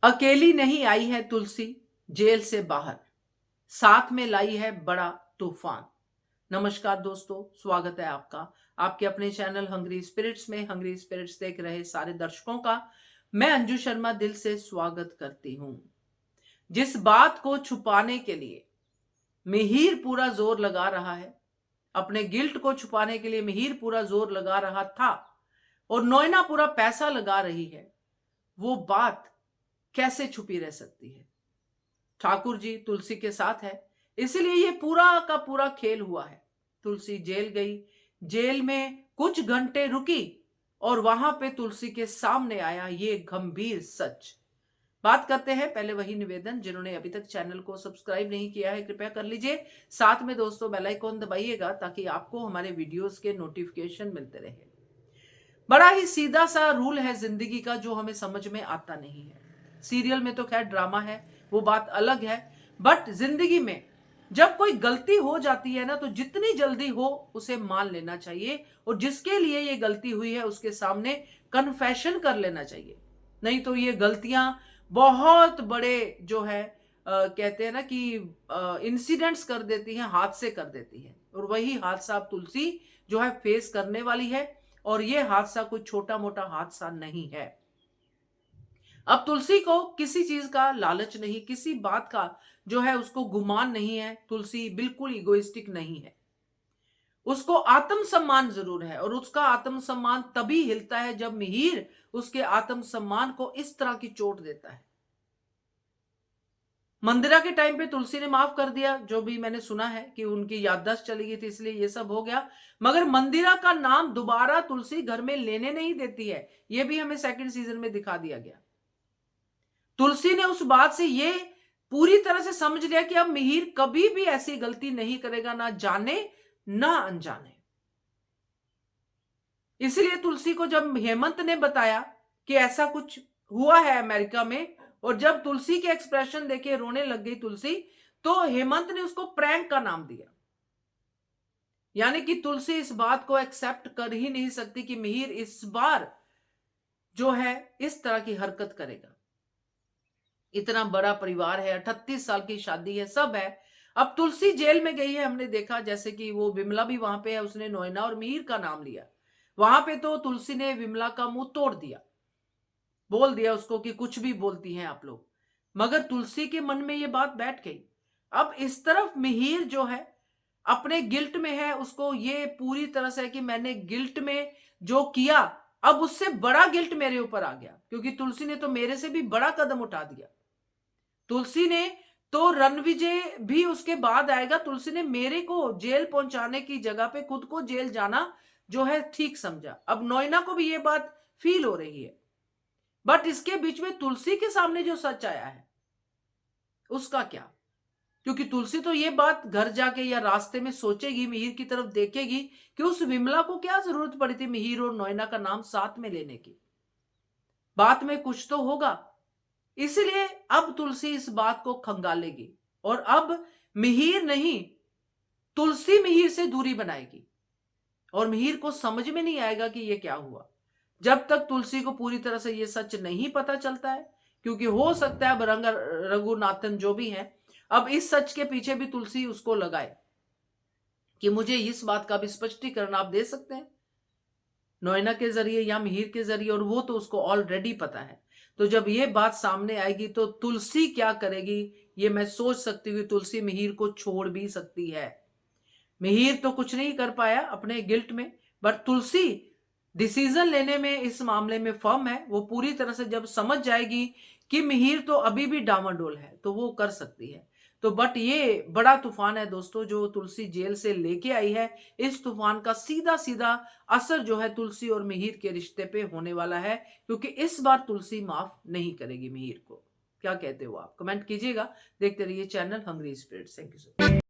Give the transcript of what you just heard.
अकेली नहीं आई है तुलसी जेल से बाहर, साथ में लाई है बड़ा तूफान। नमस्कार दोस्तों, स्वागत है आपका आपके अपने चैनल हंग्री स्पिरिट्स में। हंग्री स्पिरिट्स देख रहे सारे दर्शकों का मैं अंजू शर्मा दिल से स्वागत करती हूं। जिस बात को छुपाने के लिए मिहिर पूरा जोर लगा रहा है, अपने गिल्ट को छुपाने के लिए मिहिर पूरा जोर लगा रहा था और नोएना पूरा पैसा लगा रही है, वो बात कैसे छुपी रह सकती है? ठाकुर जी तुलसी के साथ है, इसलिए ये पूरा का पूरा खेल हुआ है। तुलसी जेल गई, जेल में कुछ घंटे रुकी और वहां पे तुलसी के सामने आया ये गंभीर सच। बात करते हैं, पहले वही निवेदन, जिन्होंने अभी तक चैनल को सब्सक्राइब नहीं किया है कृपया कर लीजिए। साथ में दोस्तों बेल आइकॉन दबाइएगा ताकि आपको हमारे वीडियोस के नोटिफिकेशन मिलते रहे। बड़ा ही सीधा सा रूल है जिंदगी का जो हमें समझ में आता नहीं है। सीरियल में तो खैर ड्रामा है, वो बात अलग है, बट जिंदगी में जब कोई गलती हो जाती है ना, तो जितनी जल्दी हो उसे मान लेना चाहिए और जिसके लिए ये गलती हुई है उसके सामने कन्फेशन कर लेना चाहिए। नहीं तो ये गलतियां बहुत बड़े जो है कहते हैं ना कि इंसिडेंट्स कर देती हैं, हादसे कर देती है। और वही हादसा अब तुलसी जो है फेस करने वाली है और ये हादसा कोई छोटा मोटा हादसा नहीं है। अब तुलसी को किसी चीज का लालच नहीं, किसी बात का जो है उसको गुमान नहीं है। तुलसी बिल्कुल इगोइस्टिक नहीं है, उसको आत्मसम्मान जरूर है और उसका आत्मसम्मान तभी हिलता है जब मिहिर उसके आत्मसम्मान को इस तरह की चोट देता है। मंदिरा के टाइम पे तुलसी ने माफ कर दिया, जो भी मैंने सुना है कि उनकी याददाश्त चली गई थी इसलिए ये सब हो गया, मगर मंदिरा का नाम दोबारा तुलसी घर में लेने नहीं देती है। ये भी हमें सेकंड सीजन में दिखा दिया गया। तुलसी ने उस बात से ये पूरी तरह से समझ लिया कि अब मिहिर कभी भी ऐसी गलती नहीं करेगा, ना जाने ना अनजाने। इसलिए तुलसी को जब हेमंत ने बताया कि ऐसा कुछ हुआ है अमेरिका में, और जब तुलसी के एक्सप्रेशन देखे रोने लग गई तुलसी, तो हेमंत ने उसको प्रैंक का नाम दिया। यानी कि तुलसी इस बात को एक्सेप्ट कर ही नहीं सकती कि मिहिर इस बार जो है इस तरह की हरकत करेगा। इतना बड़ा परिवार है, 38 साल की शादी है, सब है। अब तुलसी जेल में गई है, हमने देखा जैसे कि वो विमला भी वहां पे है, उसने नोएना और मिहिर का नाम लिया। वहां पे तो तुलसी ने विमला का मुंह तोड़ दिया, बोल दिया उसको कि कुछ भी बोलती हैं आप लोग, मगर तुलसी के मन में ये बात बैठ गई। अब इस तरफ मिहिर जो है अपने गिल्ट में है, उसको ये पूरी तरह से है कि मैंने गिल्ट में जो किया, अब उससे बड़ा गिल्ट मेरे ऊपर आ गया क्योंकि तुलसी ने तो मेरे से भी बड़ा कदम उठा दिया। तुलसी ने तो रणविजय भी उसके बाद आएगा, तुलसी ने मेरे को जेल पहुंचाने की जगह पे खुद को जेल जाना जो है ठीक समझा। अब नोएना को भी ये बात फील हो रही है, बट इसके बीच में तुलसी के सामने जो सच आया है उसका क्या? क्योंकि तुलसी तो ये बात घर जाके या रास्ते में सोचेगी, मिहिर की तरफ देखेगी कि उस विमला को क्या जरूरत पड़ी थी मिहिर और नोएना का नाम साथ में लेने की। बात में कुछ तो होगा, इसलिए अब तुलसी इस बात को खंगालेगी और अब मिहिर नहीं, तुलसी मिहिर से दूरी बनाएगी और मिहिर को समझ में नहीं आएगा कि ये क्या हुआ जब तक तुलसी को पूरी तरह से ये सच नहीं पता चलता है। क्योंकि हो सकता है रघुनाथन जो भी है, अब इस सच के पीछे भी तुलसी उसको लगाए कि मुझे इस बात का भी स्पष्टीकरण आप दे सकते हैं नोएना के जरिए या मिहिर के जरिए, और वो तो उसको ऑलरेडी पता है। तो जब ये बात सामने आएगी तो तुलसी क्या करेगी ये मैं सोच सकती हूँ। तुलसी मिहिर को छोड़ भी सकती है। मिहिर तो कुछ नहीं कर पाया अपने गिल्ट में, बट तुलसी डिसीजन लेने में इस मामले में फर्म है। वो पूरी तरह से जब समझ जाएगी कि मिहिर तो अभी भी डामाडोल है तो वो कर सकती है। तो बट ये बड़ा तूफान है दोस्तों जो तुलसी जेल से लेके आई है। इस तूफान का सीधा सीधा असर जो है तुलसी और मिहिर के रिश्ते पे होने वाला है, क्योंकि इस बार तुलसी माफ नहीं करेगी मिहिर को। क्या कहते हो आप? कमेंट कीजिएगा। देखते रहिए channel hungry spirits. Thank you so much.